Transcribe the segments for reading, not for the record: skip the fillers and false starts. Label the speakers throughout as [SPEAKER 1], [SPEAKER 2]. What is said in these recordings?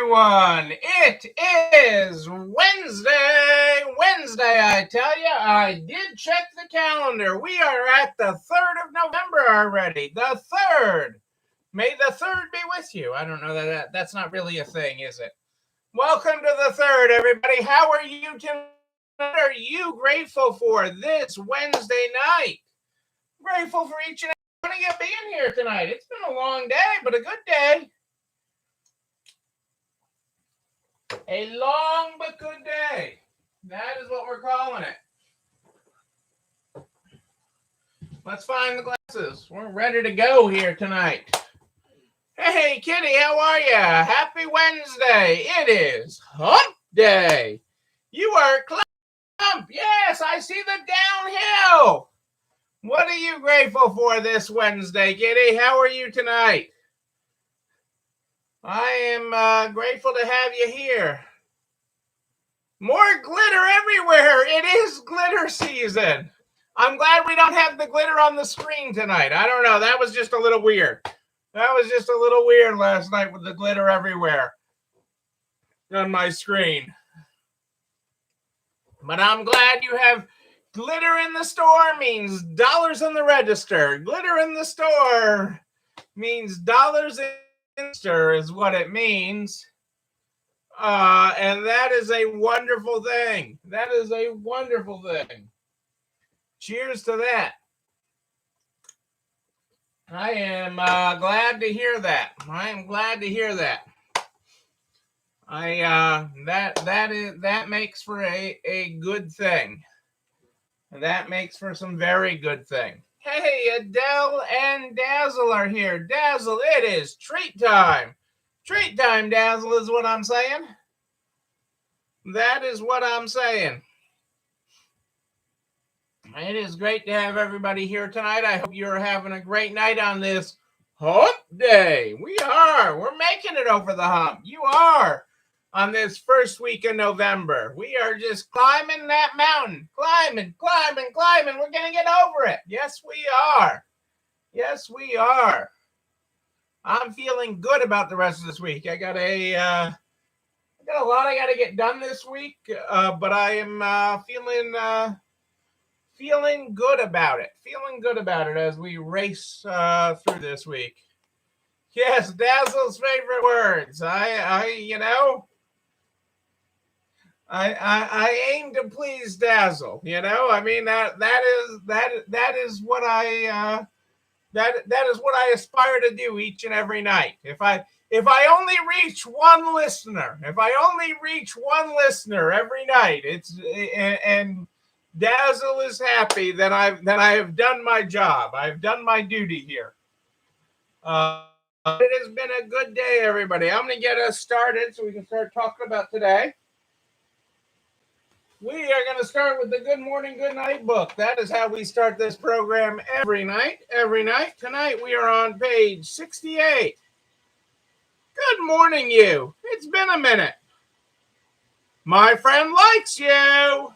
[SPEAKER 1] everyone. It is Wednesday, I tell you. I did check the calendar. We are at the 3rd of November already. The 3rd. May the 3rd be with you. I don't know that's not really a thing, is it? Welcome to the 3rd, everybody. How are you tonight? What are you grateful for this Wednesday night? Grateful for each and every one of you being here tonight. It's been a long day, but a good day. A long but good day. That is what we're calling it. Let's find the glasses. We're ready to go here tonight. Hey, Kitty, how are you? Happy Wednesday. It is Hump Day. You are Clump. Yes, I see the downhill. What are you grateful for this Wednesday, Kitty? How are you tonight? I am grateful to have you here. More glitter everywhere. It is glitter season. I'm glad we don't have the glitter on the screen tonight. I don't know. That was just a little weird. That was just a little weird last night with the glitter everywhere on my screen. But I'm glad you have glitter in the store means dollars in the register. Glitter in the store means dollars in the register is what it means. And that is a wonderful thing. That is a wonderful thing. Cheers to that. I am glad to hear that. I am glad to hear that. That makes for a good thing. That makes for some very good thing. Hey, Adele and Dazzle are here. Dazzle, it is treat time. Treat time, Dazzle, is what I'm saying. That is what I'm saying. It is great to have everybody here tonight. I hope you're having a great night on this hump day. We are. We're making it over the hump. You are on this first week of November. We are just climbing that mountain. Climbing. We're going to get over it. Yes, we are. Yes, we are. I'm feeling good about the rest of this week. I got a lot I got to get done this week, but I am feeling good about it. Feeling good about it as we race through this week. Yes, Dazzle's favorite words. I aim to please Dazzle. I mean that is what that is what I aspire to do each and every night. If I only reach one listener, every night, and Dazzle is happy that I have done my job. I've done my duty here. It has been a good day, everybody. I'm going to get us started so we can start talking about today. We are going to start with the Good Morning, Good Night book. That is how we start this program every night. Tonight we are on page 68. Good morning, you. It's been a minute. My friend likes you.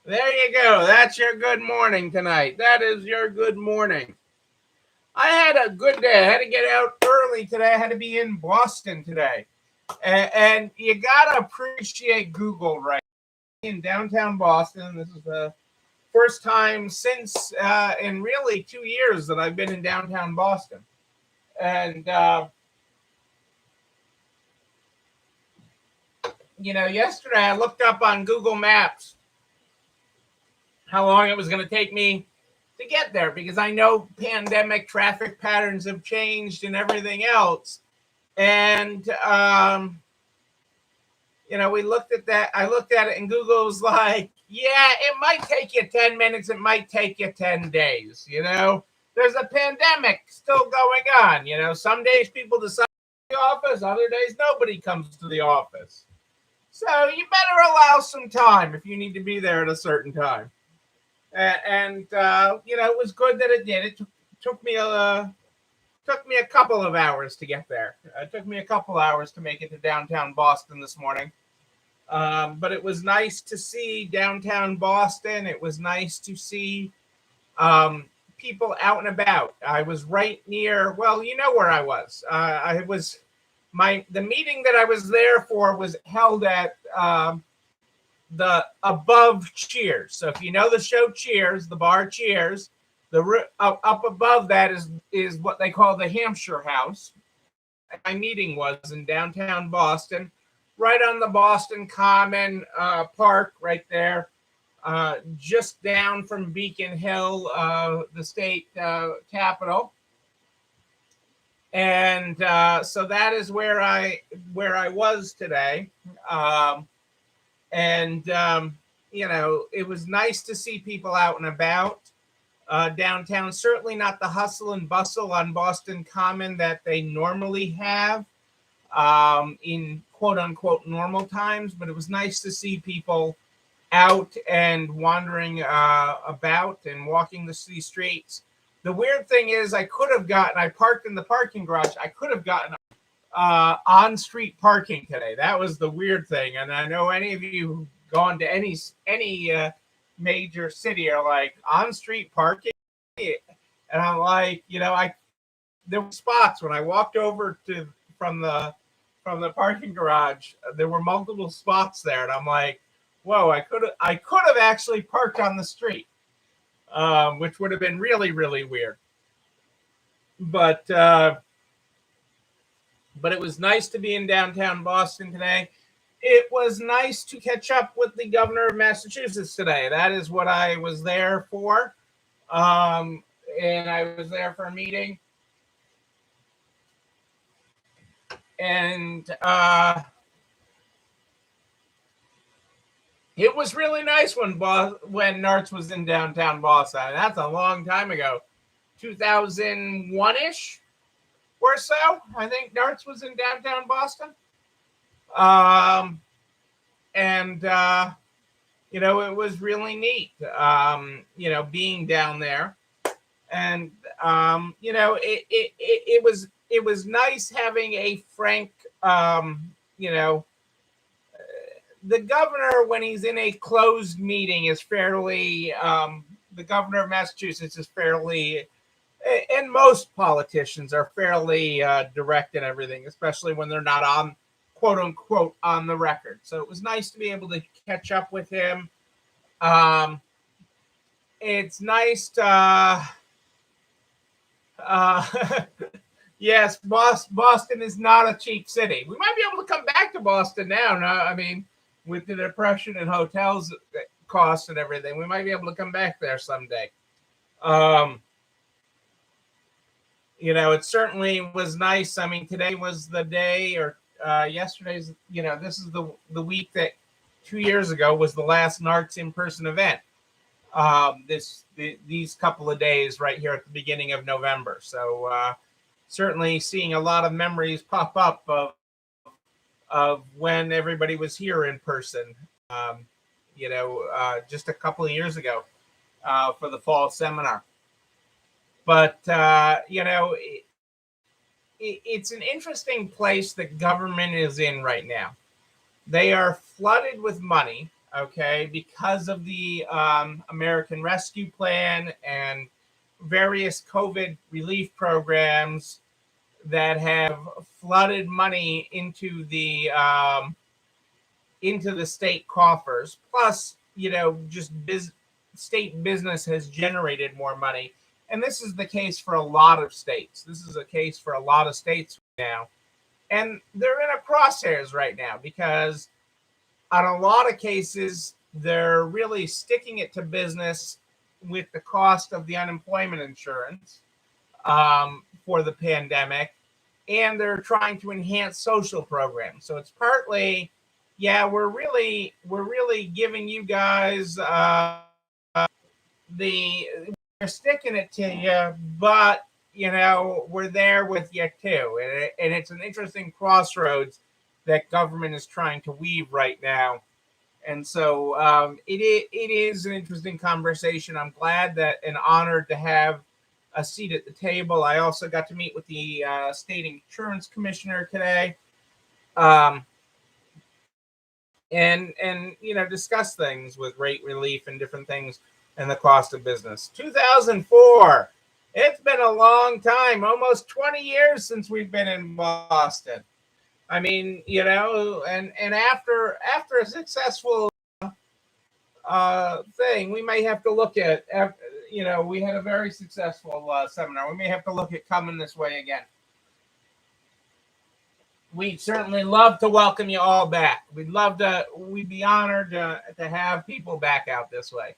[SPEAKER 1] There you go. That's your good morning tonight. That is your good morning. I had a good day. I had to get out early today. I had to be in Boston today. And you got to appreciate Google right in downtown Boston. This is the first time since in really 2 years that I've been in downtown Boston. And, yesterday I looked up on Google Maps how long it was going to take me to get there because I know pandemic traffic patterns have changed and everything else. And, we looked at that. I looked at it and Google's like, yeah, it might take you 10 minutes. It might take you 10 days. There's a pandemic still going on. Some days people decide to the office. Other days, nobody comes to the office. So you better allow some time if you need to be there at a certain time. And it was good that it did. It took me a couple of hours to get there. It took me a couple hours to make it to downtown Boston this morning. But it was nice to see downtown Boston. It was nice to see people out and about. I was right near, well, you know where I was. I was the meeting that I was there for was held at the Above Cheers. So if you know the show Cheers, the bar Cheers, up above that is what they call the Hampshire House. My meeting was in downtown Boston, right on the Boston Common Park, right there, just down from Beacon Hill, the state capital. And so that is where I was today. You know, it was nice to see people out and about downtown. Certainly not the hustle and bustle on Boston Common that they normally have in quote unquote normal times, but it was nice to see people out and wandering about and walking the city streets. The weird thing is I parked in the parking garage. I could have gotten on-street parking today. That was the weird thing. And I know any of you who've gone to any major city are like, on-street parking? And I'm like, you know, there were spots when I walked over from the parking garage, there were multiple spots there. And I'm like, whoa, I could have actually parked on the street, which would have been really, really weird. But it was nice to be in downtown Boston today. It was nice to catch up with the governor of Massachusetts today. That is what I was there for. And I was there for a meeting. And it was really nice when Nartz was in downtown Boston. That's a long time ago, 2001-ish or so. I think Nartz was in downtown Boston. You know, it was really neat, you know, being down there. And, you know, it was nice having a frank, you know, the governor, when he's in a closed meeting, is fairly, the governor of Massachusetts is fairly, and most politicians are fairly direct in everything, especially when they're not on, quote unquote, on the record. So it was nice to be able to catch up with him. It's nice to, yes, Boston is not a cheap city. We might be able to come back to Boston now. No, I mean, with the depression and hotels costs and everything, we might be able to come back there someday. You know, it certainly was nice. I mean, today was the day, or yesterday's, you know, this is the week that 2 years ago was the last Nartz in-person event. These couple of days right here at the beginning of November. So certainly seeing a lot of memories pop up of when everybody was here in person, you know, just a couple of years ago for the fall seminar. But, you know, it's an interesting place that government is in right now. They are flooded with money, okay, because of the American Rescue Plan and various COVID relief programs that have flooded money into the state coffers. Plus, you know, just state business has generated more money. And this is the case for a lot of states. This is a case for a lot of states now. And they're in a crosshairs right now because on a lot of cases, they're really sticking it to business with the cost of the unemployment insurance for the pandemic. And they're trying to enhance social programs. So it's partly, yeah, we're really giving you guys we're sticking it to you, but you know, we're there with you too. And it's an interesting crossroads that government is trying to weave right now. And so it is an interesting conversation. I'm glad that and honored to have a seat at the table. I also got to meet with the state insurance commissioner today, and you know, discuss things with rate relief and different things and the cost of business. 2004. It's been a long time, almost 20 years since we've been in Boston. I mean, and after a successful thing, we may have to look at, we had a very successful seminar. We may have to look at coming this way again. We'd certainly love to welcome you all back. We'd be honored to have people back out this way.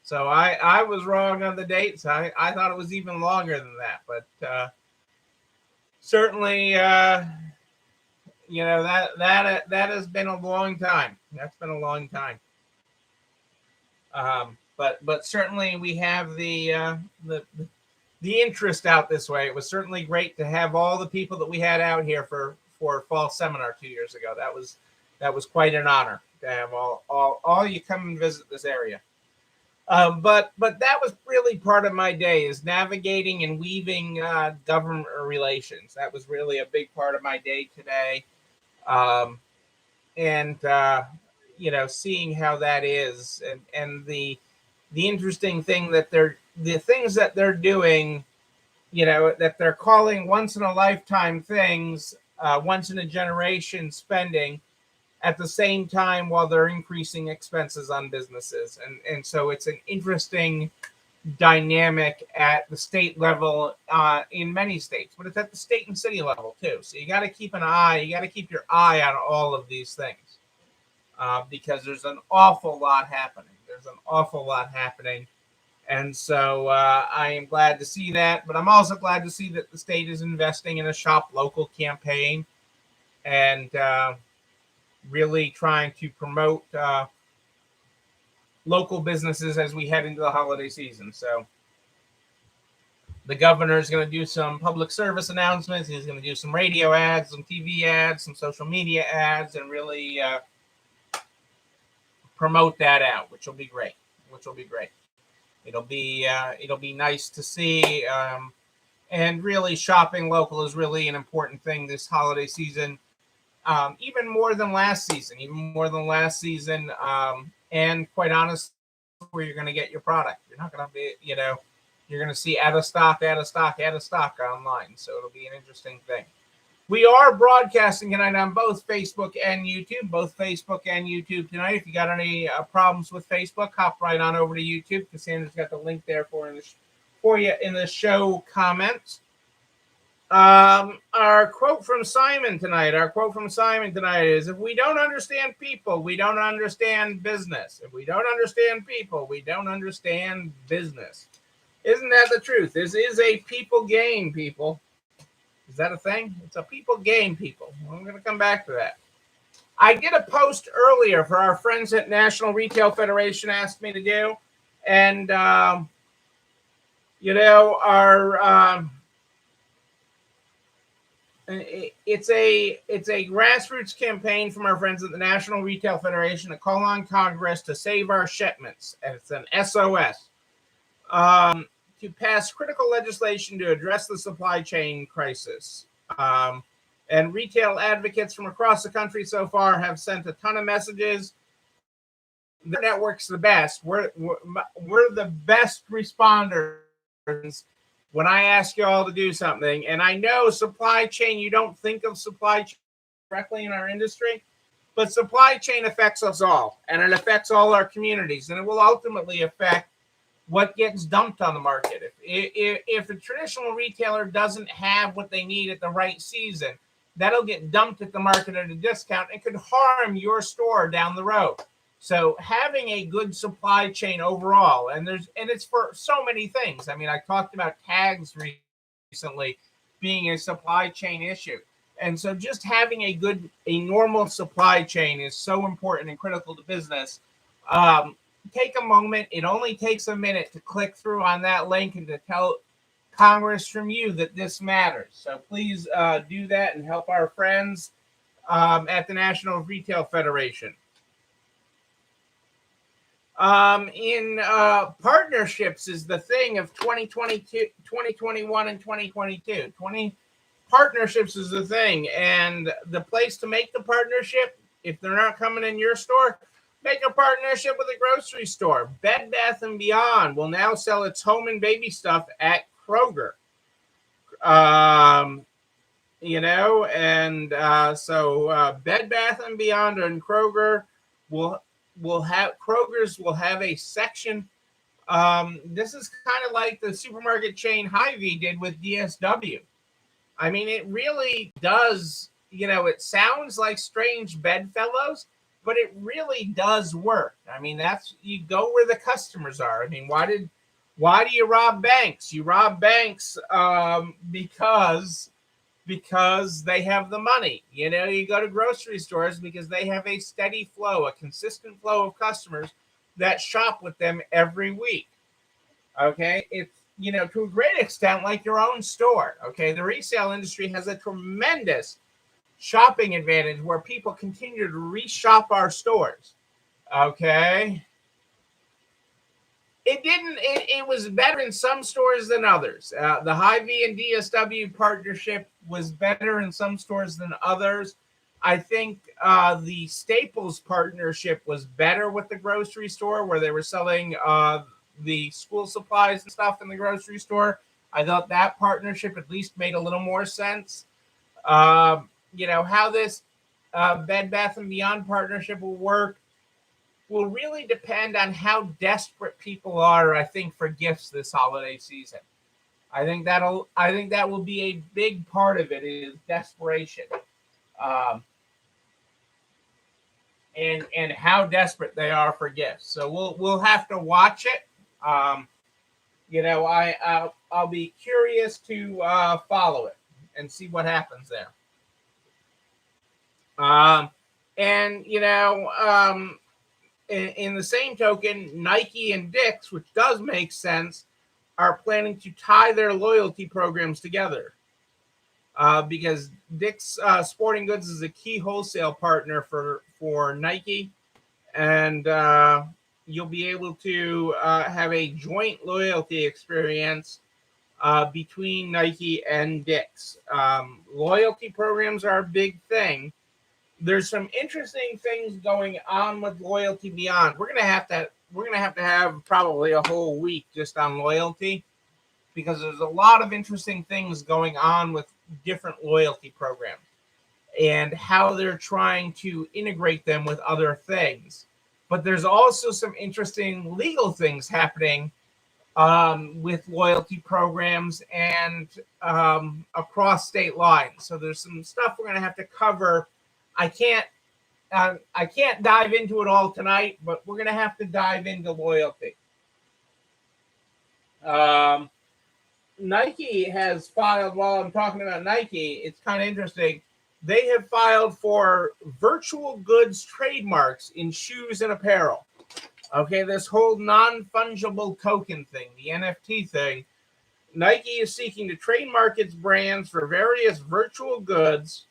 [SPEAKER 1] So I was wrong on the dates. I thought it was even longer than that, but certainly, that has been a long time. That's been a long time. But certainly we have the interest out this way. It was certainly great to have all the people that we had out here for fall seminar 2 years ago. That was quite an honor to have all you come and visit this area. But that was really part of my day, is navigating and weaving government relations. That was really a big part of my day today. And seeing how that is, and the interesting thing that the things that they're doing, that they're calling once in a lifetime things, once in a generation spending, at the same time while they're increasing expenses on businesses. And so it's an interesting dynamic at the state level in many states, but it's at the state and city level too. So you got to keep your eye on all of these things, because there's an awful lot happening. And so I am glad to see that, but I'm also glad to see that the state is investing in a Shop Local campaign, and really trying to promote local businesses as we head into the holiday season. So the governor is going to do some public service announcements. He's going to do some radio ads, some TV ads, some social media ads, and really promote that out, which will be great. It'll be nice to see. And really, shopping local is really an important thing this holiday season. Even more than last season, and quite honestly, where you're going to get your product. You're not going to be, you're going to see out of stock online. So it'll be an interesting thing. We are broadcasting tonight on both Facebook and YouTube. Tonight. If you got any problems with Facebook, hop right on over to YouTube. Cassandra's got the link there for you in the show comments. Our quote from Simon tonight is, if we don't understand people, we don't understand business. If we don't understand people, we don't understand business. Isn't that the truth? This is a people game, people. Is that a thing? It's a people game, people. I'm going to come back to that. I did a post earlier for our friends at National Retail Federation asked me to do. And, it's a grassroots campaign from our friends at the National Retail Federation to call on Congress to save our shipments. And it's an SOS. To pass critical legislation to address the supply chain crisis. And retail advocates from across the country so far have sent a ton of messages. The network's the best. We're the best responders when I ask you all to do something. And I know supply chain, you don't think of supply chain directly in our industry, but supply chain affects us all, and it affects all our communities, and it will ultimately affect what gets dumped on the market. If a traditional retailer doesn't have what they need at the right season, that'll get dumped at the market at a discount and could harm your store down the road. So having a good supply chain overall, and it's for so many things. I mean, I talked about tags recently being a supply chain issue. And so just having a normal supply chain is so important and critical to business. Take a moment. It only takes a minute to click through on that link and to tell Congress from you that this matters. So please do that and help our friends at the National Retail Federation. In partnerships is the thing of 2022, 2021, and 2022. Partnerships is the thing, and the place to make the partnership, if they're not coming in your store, make a partnership with a grocery store. Bed Bath & Beyond will now sell its home and baby stuff at Kroger. and so Bed Bath and Beyond and Kroger Kroger's will have a section. This is kind of like the supermarket chain Hy-Vee did with DSW. I mean, it really does, it sounds like strange bedfellows, but it really does work. I mean, you go where the customers are. I mean, why do you rob banks? You rob banks because they have the money. You go to grocery stores because they have a steady flow, a consistent flow of customers that shop with them every week. Okay, it's to a great extent like your own store. Okay, the resale industry has a tremendous shopping advantage where people continue to reshop our stores. Okay, it was better in some stores than others. The Hy-Vee and DSW partnership was better in some stores than others. I think the Staples partnership was better with the grocery store, where they were selling the school supplies and stuff in the grocery store. I thought that partnership at least made a little more sense. How this Bed Bath & Beyond partnership will work will really depend on how desperate people are, I think, for gifts this holiday season. I think that will be a big part of it, is desperation. And how desperate they are for gifts. So we'll have to watch it. I'll be curious to follow it and see what happens there. In the same token, Nike and Dick's, which does make sense, are planning to tie their loyalty programs together. Because Dick's Sporting Goods is a key wholesale partner for Nike, and you'll be able to have a joint loyalty experience between Nike and Dick's. Loyalty programs are a big thing. There's some interesting things going on with Loyalty Beyond. We're gonna have to have probably a whole week just on loyalty, because there's a lot of interesting things going on with different loyalty programs and how they're trying to integrate them with other things. But there's also some interesting legal things happening with loyalty programs and across state lines. So there's some stuff we're going to have to cover. I can't dive into it all tonight, but we're going to have to dive into loyalty. Nike has filed, while I'm talking about Nike, it's kind of interesting. They have filed for virtual goods trademarks in shoes and apparel. Okay, this whole non-fungible token thing, the NFT thing, Nike is seeking to trademark its brands for various virtual goods,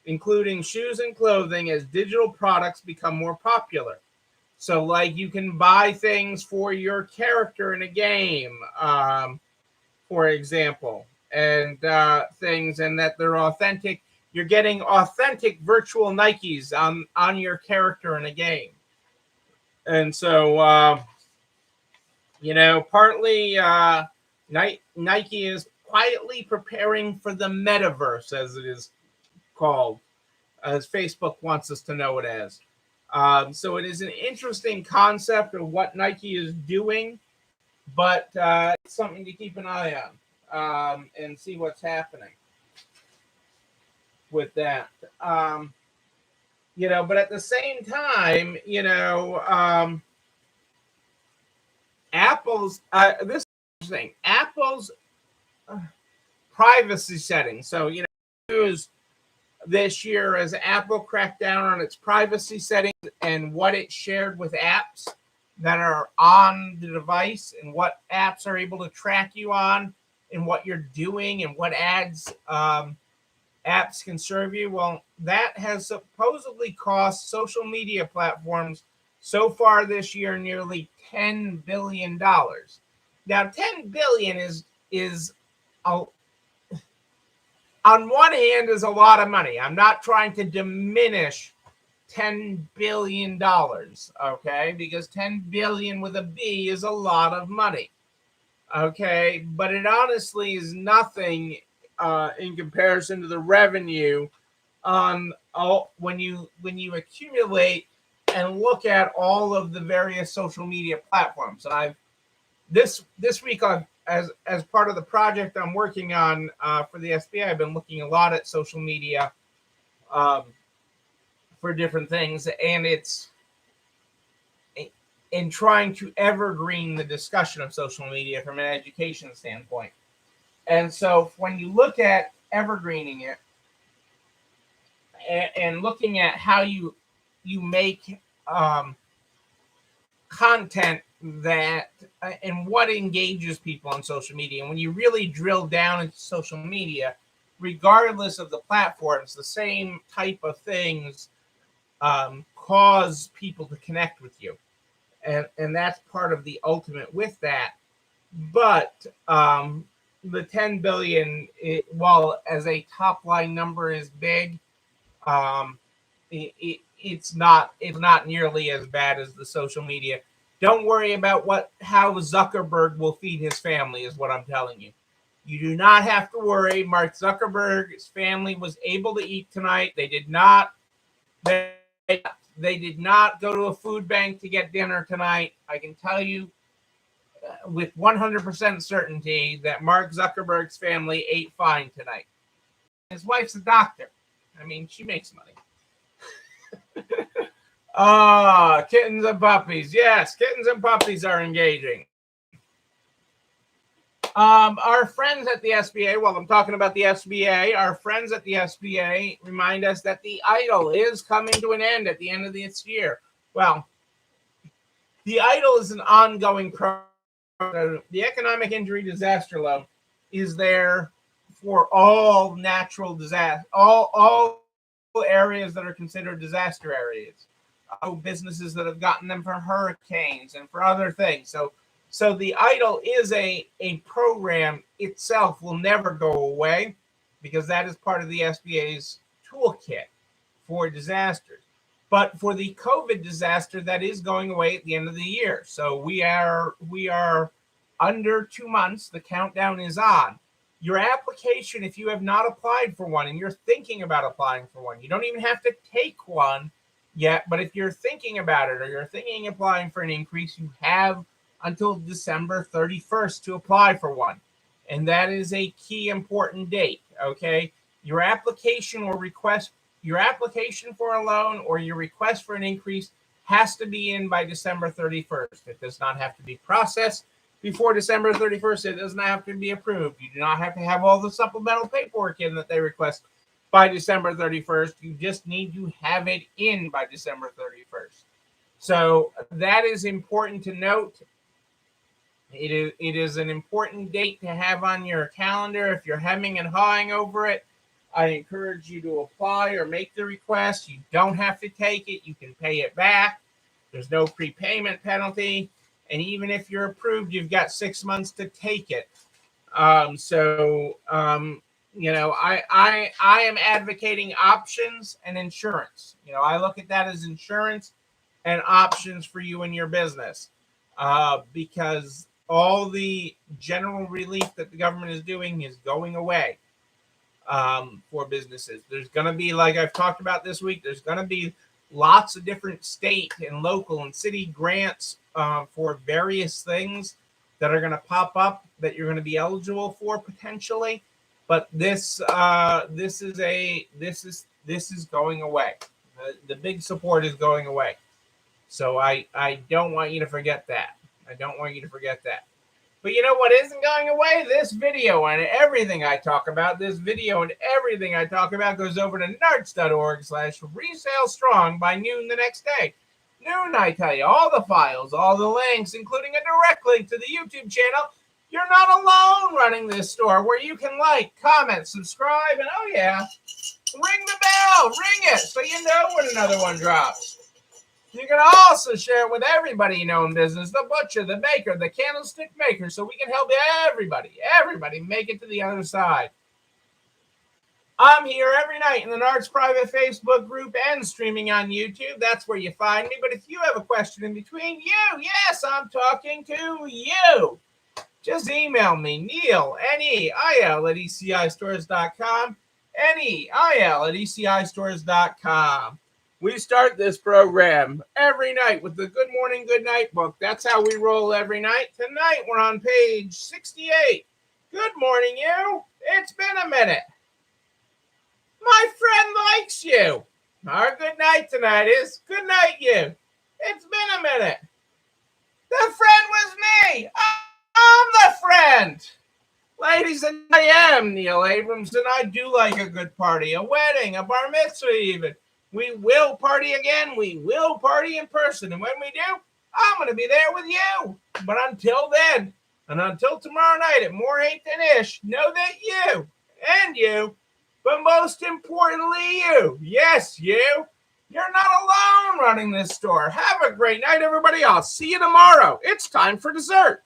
[SPEAKER 1] including shoes and clothing, as digital products become more popular. So, like, you can buy things for your character in a game, for example, and things, and that they're authentic. You're getting authentic virtual Nikes on your character in a game. And so, partly Nike is quietly preparing for the metaverse, as it is called, as Facebook wants us to know it as. So it is an interesting concept of what Nike is doing, but it's something to keep an eye on and see what's happening with that. But at the same time, Apple's this is interesting. Apple's privacy settings. So, news this year as Apple cracked down on its privacy settings and what it shared with apps that are on the device, and what apps are able to track you on, and what you're doing, and what ads apps can serve you. Well, that has supposedly cost social media platforms so far this year nearly $10 billion. Now, $10 billion is on one hand is a lot of money. I'm not trying to diminish $10 billion, okay? Because $10 billion with a B is a lot of money, okay? But it honestly is nothing in comparison to the revenue on all when you accumulate and look at all of the various social media platforms. And I've this week I've as part of the project I'm working on for the SBA, I've been looking a lot at social media um, for different things, and it's in trying to evergreen the discussion of social media from an education standpoint. And so when you look at evergreening it and looking at how you make content that and what engages people on social media, and when you really drill down into social media, regardless of the platforms, the same type of things cause people to connect with you, and that's part of the ultimate with that. But the 10 billion, while as a top line number is big, it's not nearly as bad as the social media. Don't worry about how Zuckerberg will feed his family, is what I'm telling you. You do not have to worry. Mark Zuckerberg's family was able to eat tonight. They did not. They did not go to a food bank to get dinner tonight. I can tell you with 100% certainty that Mark Zuckerberg's family ate fine tonight. His wife's a doctor. I mean, she makes money. Kittens and puppies. Yes, kittens and puppies are engaging. Our friends at the SBA, while I'm talking about the SBA, our friends at the SBA remind us that the EIDL is coming to an end at the end of this year. Well, the EIDL is an ongoing program. The Economic Injury Disaster Loan is there for all natural disaster, all areas that are considered disaster areas. Businesses that have gotten them for hurricanes and for other things. So the EIDL is a program itself will never go away because that is part of the SBA's toolkit for disasters. But for the COVID disaster, that is going away at the end of the year. So we are under 2 months. The countdown is on. Your application, if you have not applied for one and you're thinking about applying for one, you don't even have to take one yet. But if you're thinking about it or you're thinking of applying for an increase, you have until December 31st to apply for one. And that is a key important date, okay? Your application or request, your application for a loan or your request for an increase has to be in by December 31st. It does not have to be processed before December 31st. It does not have to be approved. You do not have to have all the supplemental paperwork in that they request by December 31st. You just need to have it in by December 31st. So that is important to note. It is an important date to have on your calendar. If you're hemming and hawing over it, I encourage you to apply or make the request. You don't have to take it. You can pay it back. There's no prepayment penalty. And even if you're approved, you've got 6 months to take it. I am advocating options and insurance. I look at that as insurance and options for you and your business because all the general relief that the government is doing is going away for businesses. There's going to be, like I've talked about this week, there's going to be lots of different state and local and city grants for various things that are going to pop up that you're going to be eligible for potentially. But this is going away. The big support is going away. So I don't want you to forget that. But you know what isn't going away? This video and everything I talk about. This video and everything I talk about goes over to narts.org/resale strong by noon the next day. Noon, I tell you, all the files, all the links, including a direct link to the YouTube channel. You're not alone running this store where you can like, comment, subscribe, and oh yeah, ring the bell, ring it so you know when another one drops. You can also share it with everybody you know in business, the butcher, the baker, the candlestick maker, so we can help everybody make it to the other side. I'm here every night in the Narts private Facebook group and streaming on YouTube. That's where you find me. But if you have a question in between, yes, I'm talking to you. just email me, Neil, Neil at ECIstores.com, Neil at ECIstores.com. We start this program every night with the Good Morning, Good Night book. That's how we roll every night. Tonight, we're on page 68. Good morning, you. It's been a minute. My friend likes you. Our good night tonight is good night, you. It's been a minute. The friend was me. I'm the friend. Ladies, and I am Neil Abrams, and I do like a good party, a wedding, a bar mitzvah even. We will party again. We will party in person. And when we do, I'm going to be there with you. But until then, and until tomorrow night at more 8 than ish, know that you and you, but most importantly you, yes, you're not alone running this store. Have a great night, everybody. I'll see you tomorrow. It's time for dessert.